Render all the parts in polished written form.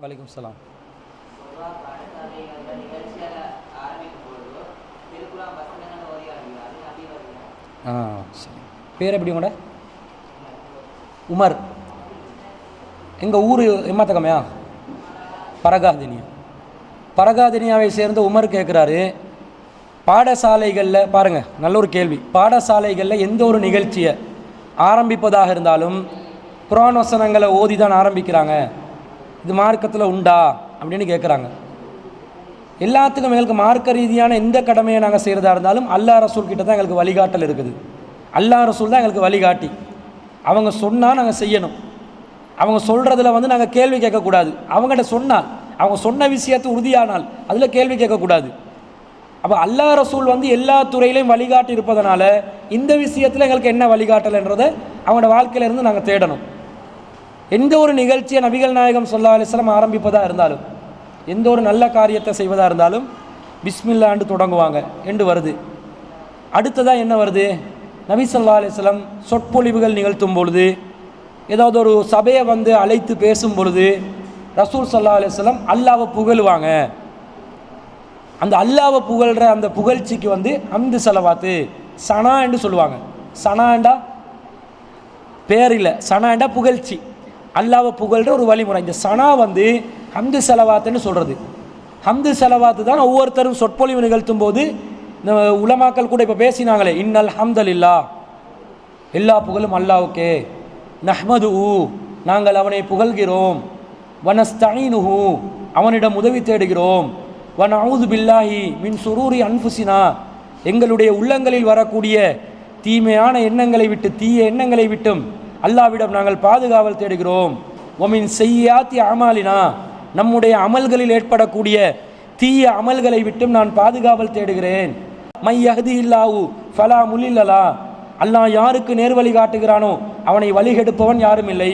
வலைக்கும் சலாம். சரி, பேர் எப்படி உங்களோட? உமர். எங்கள் ஊர் எம்மாத்தக்கமையா? பரகாதினியா. பரகாதினியாவை சேர்ந்த உமர் கேட்குறாரு, பாடசாலைகளில் பாருங்கள், நல்ல ஒரு கேள்வி. பாடசாலைகளில் எந்த ஒரு நிகழ்ச்சியை ஆரம்பிப்பதாக இருந்தாலும் குர்ஆன் வசனங்களை ஓதி தான் ஆரம்பிக்கிறாங்க, இது மார்க்கத்தில் உண்டா அப்படின்னு கேட்குறாங்க. எல்லாத்துக்கும் எங்களுக்கு மார்க்க ரீதியான எந்த கடமையை நாங்கள் செய்கிறதா இருந்தாலும் அல்லாஹ் ரசூல் கிட்ட தான் எங்களுக்கு வழிகாட்டல் இருக்குது. அல்லாஹ் ரசூல் தான் எங்களுக்கு வழிகாட்டி. அவங்க சொன்னால் நாங்கள் செய்யணும். அவங்க சொல்கிறதுல நாங்கள் கேள்வி கேட்கக்கூடாது. அவங்ககிட்ட சொன்னால், அவங்க சொன்ன விஷயத்தை உறுதியானால் அதில் கேள்வி கேட்கக்கூடாது. அப்போ அல்லாஹ் ரசூல் எல்லா துறையிலையும் வழிகாட்டி இருப்பதனால இந்த விஷயத்தில் எங்களுக்கு என்ன வழிகாட்டல்ன்றதை அவங்களோட வாழ்க்கையிலேருந்து நாங்கள் தேடணும். எந்த ஒரு நிகழ்ச்சியை நபிகள் நாயகம் ஸல்லல்லாஹு அலைஹி வஸல்லம் ஆரம்பிப்பதாக இருந்தாலும், எந்த ஒரு நல்ல காரியத்தை செய்வதாக இருந்தாலும் பிஸ்மில்லான்னு தொடங்குவாங்க என்று வருது. அடுத்ததாக என்ன வருது? நபி ஸல்லல்லாஹு அலைஹி வஸல்லம் சொற்பொழிவுகள் நிகழ்த்தும் பொழுது, ஏதாவது ஒரு சபையை அழைத்து பேசும் பொழுது ரசூல் ஸல்லல்லாஹு அலைஹி வஸல்லம் அல்லாஹ்வை புகழுவாங்க. அந்த அல்லாஹ்வை புகழ்கிற அந்த புகழ்ச்சிக்கு ஹம்து ஸலவாத்து சனா என்று சொல்லுவாங்க. சனாண்டா பேர் இல்லை, சனாண்டா புகழ்ச்சி, அல்லாஹ்வை புகழ்கிற ஒரு வழிமுறை. இந்த சனா ஹம்து ஸலவாத்துன்னு சொல்கிறது. ஹம்து ஸலவாத்து தான் ஒவ்வொருத்தரும் சொற்பொழிவு நிகழ்த்தும் போது இந்த உலமாக்கள் கூட இப்போ பேசினாங்களே, இன்னல் ஹம்தலில்லா, எல்லா புகழும் அல்லாஹ்வுக்கே, நஹ்மதுஹு, நாங்கள் அவனை புகழ்கிறோம், வனஸ்தஈனுஹு, அவனிடம் உதவி தேடுகிறோம், வனஊது பில்லாஹி மின் சுரூரி அன்ஃபுசினா, எங்களுடைய உள்ளங்களில் வரக்கூடிய தீமையான எண்ணங்களை விட்டு, தீய எண்ணங்களை விட்டும் அல்லாஹ்விடம் நாங்கள் பாதுகாவல் தேடுகிறோம், ஒமின் செய்யாத்தி அமாலினா, நம்முடைய அமல்களில் ஏற்படக்கூடிய தீய அமல்களை விட்டும் நான் பாதுகாவல் தேடுகிறேன், மை யஹ்திஹில்லாஹு ஃபலா முலில்லலா, அல்லாஹ் யாருக்கு நேர்வழி காட்டுகிறானோ அவனை வழிகெடுப்பவன் யாரும் இல்லை,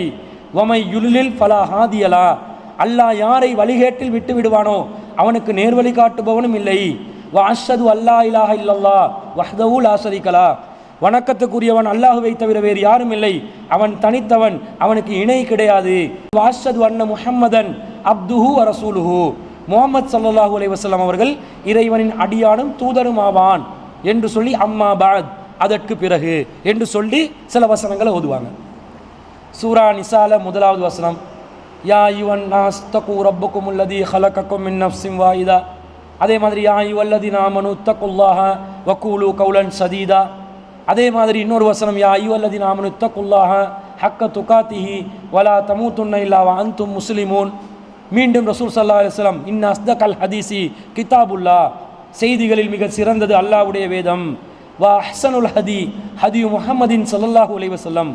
வமை யுலில் ஃபலா ஹாதியலா, அல்லாஹ் யாரை வழிகேட்டில் விட்டு விடுவானோ அவனுக்கு நேர்வழி காட்டுபவனும் இல்லை, வ அஷ்ஹது அல்லா இலாஹ இல்லல்லாஹ் வஹ்தஹு லா ஷரீகலா, வணக்கத்துக்குரியவன் அல்லாஹ்வை தவிர வேறு யாரும் இல்லை, அவன் தனித்தவன், அவனுக்கு இணை கிடையாது, வ அஷ்ஹது அன்ன முஹம்மதன் அப்துஹு வ ரசூலுஹு, முஹம்மது ஸல்லல்லாஹு அலைஹி வஸல்லம் அவர்கள் இறைவனின் அடியானும் தூதரும் ஆவான் என்று சொல்லி அம்மா பாத், அதற்கு பிறகு என்று சொல்லி சில வசனங்களை ஓதுவாங்க. சூரா நிசால முதலாவது வசனம், யா அய்யுஹன் நாஸ் தகு ரப்பக்கும் அல்லதி ஹலகக்கும் மின் நஃப்ஸின் வாஹிதா, அதே மாதிரி யா அய்யுஹல்லதீன ஆமனு தக்குல்லாஹ வகூலு கௌலன் சதீதா, அதே மாதிரி இன்னொரு வசனம், யா அய்யுஹல்லதீன ஆமனு தக்குல்லாஹ ஹக்க துகாத்திஹி வலா தமூதுன்ன இல்லா வ அன்தும் முஸ்லிமூன். மீண்டும் ரசூல் ஸல்லல்லாஹு அலைஹி வஸல்லம், இன்ன அஸ்தகல் ஹதீஸி கிதாபுல்லாஹ், செய்திகளில் மிக சிறந்தது அல்லாஹ்வுடைய வேதம், வ அஹ்ஸனுல் ஹதி ஹதி முஹம்மதின் ஸல்லல்லாஹு அலைஹி வஸல்லம்,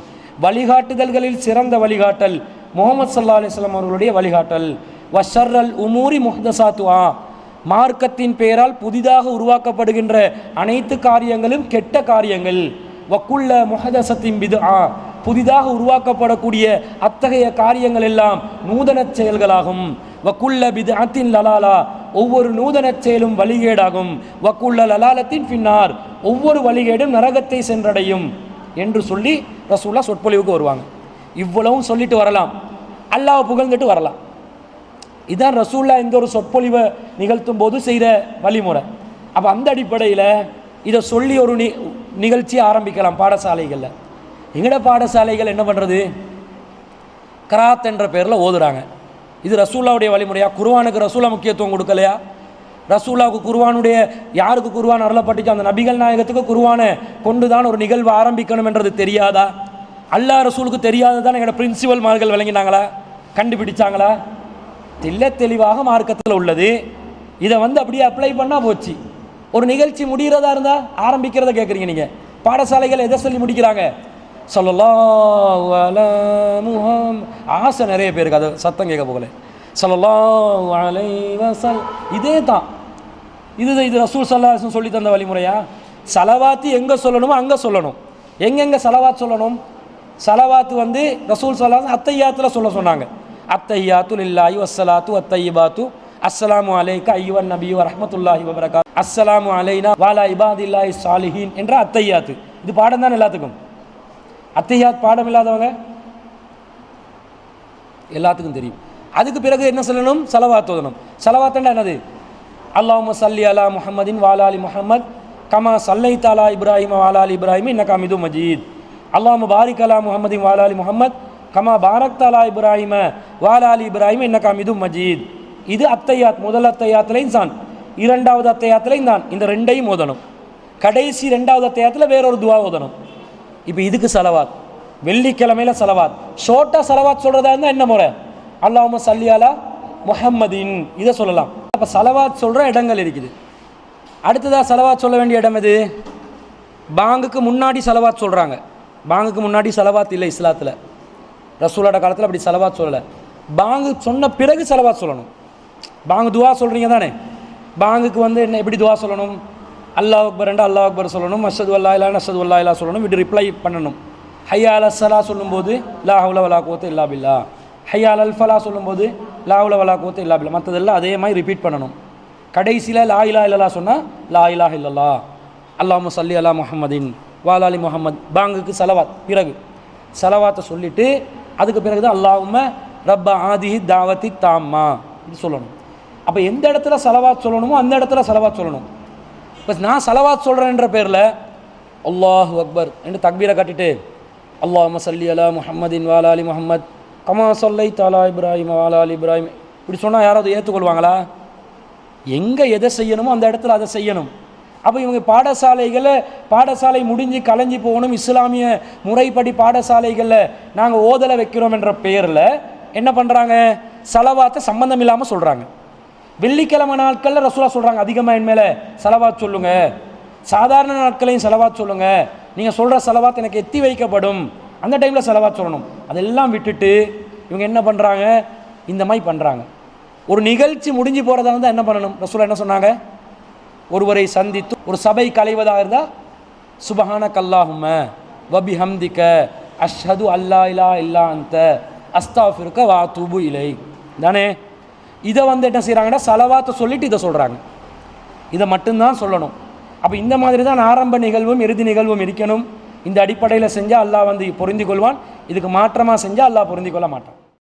வழிகாட்டுதல்களில் சிறந்த வழிகாட்டல் முஹம்மது ஸல்லல்லாஹு அலைஹி வஸல்லம் அவர்களுடைய வழிகாட்டல், வ ஷர்ரல் உமூரி முஹ்தஸாத்துஹா, மார்க்கத்தின் பெயரால் புதிதாக உருவாக்கப்படுகின்ற அனைத்து காரியங்களும் கெட்ட காரியங்கள், வக்குல்ல முஹதஸத்தின் பித்ஆ, புதிதாக உருவாக்கப்படக்கூடிய அத்தகைய காரியங்கள் எல்லாம் நூதன செயல்களாகும், வக்குல்ல பித்அத்தின் லலாலா, ஒவ்வொரு நூதன செயலும் வழிகேடாகும், வக்குல்ல லலாலத்தின் பின்னார், ஒவ்வொரு வழிகேடும் நரகத்தை சென்றடையும் என்று சொல்லி ரசூலுல்லாஹ் சொற்பொழிவுக்கு வருவாங்க. இவ்வளவும் சொல்லிட்டு வரலாம், அல்லாஹ்வை புகழ்ந்துட்டு வரலாம். இதுதான் ரசூலுல்லாஹ் இந்த ஒரு சொற்பொழிவை நிகழ்த்தும் போது செய்கிற வழிமுறை. அப்போ அந்த அடிப்படையில் இதை சொல்லி ஒரு நிகழ்ச்சியை ஆரம்பிக்கலாம் பாடசாலைகளில். எங்கட பாடசாலைகள் என்ன பண்ணுறது? கராத் என்ற பேரில் ஓதுறாங்க. இது ரசூலுல்லாஹ்வுடைய வழிமுறையா? குர்ஆனுக்கு ரசூலுல்லாஹ் முக்கியத்துவம் கொடுக்கலையா? ரசூலுல்லாஹ்வுக்கு குர்ஆனுடைய, யாருக்கு குர்ஆன் அருளப்பட்டுச்சு அந்த நபிகள் நாயகத்துக்கு குர்ஆனை கொண்டு தான் ஒரு நிகழ்வு ஆரம்பிக்கணும் என்றது தெரியாதா? அல்லாஹ் ரசூலுக்கு தெரியாதது தான் எங்களோட பிரின்சிபல் மார்கள் விளங்கினாங்களா, கண்டுபிடிச்சாங்களா? தெளிவாக மார்க்கத்தில் உள்ளது. இதை அப்படியே அப்ளை பண்ணால் போச்சு. ஒரு நிகழ்ச்சி முடிகிறதா இருந்தால் ஆரம்பிக்கிறத கேட்குறீங்க நீங்கள். பாடசாலைகள் எதை சொல்லி முடிக்கிறாங்க? ஸல்லல்லாஹு அலா முஹம்மத், ஆசை நிறைய பேருக்கு, அது சத்தம் கேட்க போகல. ஸல்லல்லாஹு அலைஹி வஸல்லம், இதே தான். இது ரசூல் ஸல்லல்லாஹு அலைஹி வஸல்லம் சொல்லி தந்த வழிமுறையா? சலவாத்து எங்கே சொல்லணுமோ அங்கே சொல்லணும். எங்கெங்கே சலவாத் சொல்லணும்? சலவாத்து ரசூல் ஸல்லல்லாஹு அலைஹி வஸல்லம் அத்தையாத்தில் சொல்ல சொன்னாங்க. அத்தையாத்து லில்லாஹி வஸ்ஸலாத்து வத்தையிபாத்து அஸ்ஸலாமு அலைக்க அய்யுஹன் நபியு வரஹ்மத்துல்லாஹி வபரகாத் அஸ்ஸலாமு அலைனா வஅலா இபாதில்லாஹி ஸாலிஹீன் என்ற அத்தையாத்து. இது பாடம் தான் எல்லாத்துக்கும். அத்தையாத் பாடம் இல்லாதவங்க எல்லாத்துக்கும் தெரியும். அதுக்கு பிறகு என்ன சொல்லணும்? ஸலவாத் ஓதணும். ஸலவாத்னா என்னது? அல்லாஹும்ம ஸல்லி அலா முஹம்மதின் வ அலா ஆலி முஹம்மத் கமா ஸல்லைத அலா இப்ராஹிம வ அலா ஆலி இப்ராஹிம இன்னக ஹமீதும் மஜீத். அல்லாஹும்ம பாரிக் அலா முஹம்மதின் வ அலா ஆலி முஹம்மத் கமா பாரக்த அலா இப்ராஹிம வ அலா ஆலி இப்ராஹிம இன்னக ஹமீதும் மஜீத். இது அத்தையாத். முதல் அத்தையாத்துலையும் தான், இரண்டாவது அத்தையாத்துலையும் தான். இந்த ரெண்டையும் ஓதணும். கடைசி ரெண்டாவது அத்தையாத்தில் வேறொரு துவா ஓதணும். இப்போ இதுக்கு ஸலவாத். வெள்ளிக்கிழமையில் ஸலவாத். ஷோர்ட்டாக ஸலவாத் சொல்கிறதா இருந்தால் என்ன முறை? அல்லாஹும்ம ஸல்லி அலா முஹம்மதின் இதை சொல்லலாம். அப்போ ஸலவாத் சொல்கிற இடங்கள் இருக்குது. அடுத்ததாக ஸலவாத் சொல்ல வேண்டிய இடம் எது? பாங்குக்கு முன்னாடி ஸலவாத் சொல்கிறாங்க. பாங்குக்கு முன்னாடி ஸலவாத் இல்லை இஸ்லாத்தில். ரசூலோட காலத்தில் அப்படி ஸலவாத் சொல்லலை. பாங்கு சொன்ன பிறகு ஸலவாத் சொல்லணும். பாங்கு துவா சொல்கிறீங்க தானே, பாங்குக்கு என்ன எப்படி துவா சொல்லணும்? அல்லாஹ் அக்பர் ரெண்டு அல்லாஹ் அக்பர் சொல்லணும், அஷ்ஹது அல்லா இலாஹ அஷ்ஹது அல்லா இலாஹ சொல்லணும், இப்படி ரிப்ளை பண்ணணும். ஹய்யா அலஸ் ஸலா சொல்லும்போது லா ஹவ்ல வலா குவத்த இல்லா பில்லா, ஹய்யா அலல் ஃபலா சொல்லும்போது லா ஹவ்ல வலா குவத்த இல்லா பில்லா, மற்றதெல்லாம் அதே மாதிரி ரிப்பீட் பண்ணணும். கடைசியில் லா இலாஹ இல்லல்லா சொன்னால் லா இலாஹ இல்லல்லா அல்லாஹும்ம ஸல்லி அலா முஹம்மதின் வ அலா ஆலி முஹம்மத். பாங்குக்கு ஸலவாத். பிறகு ஸலவாத்தை சொல்லிவிட்டு அதுக்கு பிறகு தான் அல்லாஹும்ம ரப்ப ஆதிஹி தாவத்தி தாம்மா இது சொல்லணும். அப்போ எந்த இடத்துல ஸலவாத் சொல்லணுமோ அந்த இடத்துல ஸலவாத் சொல்லணும். இப்போ நான் ஸலவாத் சொல்கிறேன்ற பேரில் அல்லாஹு அக்பர் என்று தக்பீரை கட்டிட்டு அல்லாஹும்ம ஸல்லி அலா முஹம்மதின் வ அலா ஆலி முஹம்மத் கமா ஸல்லைத அலா இப்ராஹிம வ அலா ஆலி இப்ராஹிம் இப்படி சொன்னால் யாராவது ஏற்றுக்கொள்வாங்களா? எங்கே எதை செய்யணுமோ அந்த இடத்துல அதை செய்யணும். அப்போ இவங்க பாடசாலை முடிஞ்சு கலைஞ்சி போகணும், இஸ்லாமிய முறைப்படி பாடசாலைகளில் நாங்கள் ஓதலை வைக்கிறோம் என்ற பெயரில் என்ன பண்ணுறாங்க? ஸலவாத்தை சம்பந்தம் இல்லாமல் சொல்கிறாங்க. வெள்ளிக்கிழமை நாட்களில் ரசூலா சொல்கிறாங்க அதிகமாக என் மேலே ஸலவாத் சொல்லுங்கள், சாதாரண நாட்களையும் ஸலவாத் சொல்லுங்கள், நீங்கள் சொல்கிற ஸலவாத் எனக்கு எத்தி வைக்கப்படும், அந்த டைமில் ஸலவாத் சொல்லணும். அதெல்லாம் விட்டுட்டு இவங்க என்ன பண்ணுறாங்க? இந்த மாதிரி பண்ணுறாங்க. ஒரு நிகழ்ச்சி முடிஞ்சு போகிறதா இருந்தால் என்ன பண்ணணும்? ரசூலா என்ன சொன்னாங்க? ஒருவரை சந்தித்து ஒரு சபை கலைவதாக இருந்தால் சுபஹானக அல்லாஹும்ம வ பிஹம்திக அஷ்ஹது அல்லா இலாஹ இல்லா அன்த அஸ்தக்ஃபிருக வ அத்தூபு இலைக் தானே. இதை என்ன செய்கிறாங்கன்னா ஸலவாத்தை சொல்லிட்டு இதை சொல்கிறாங்க. இதை மட்டும்தான் சொல்லணும். அப்போ இந்த மாதிரி தான் ஆரம்ப நிகழ்வும் இறுதி நிகழ்வும் இருக்கணும். இந்த அடிப்படையில் செஞ்சால் அல்லாஹ் பொருந்திக் கொள்வான். இதுக்கு மாற்றமாக செஞ்சால் அல்லாஹ் பொருந்திக் கொள்ள மாட்டான்.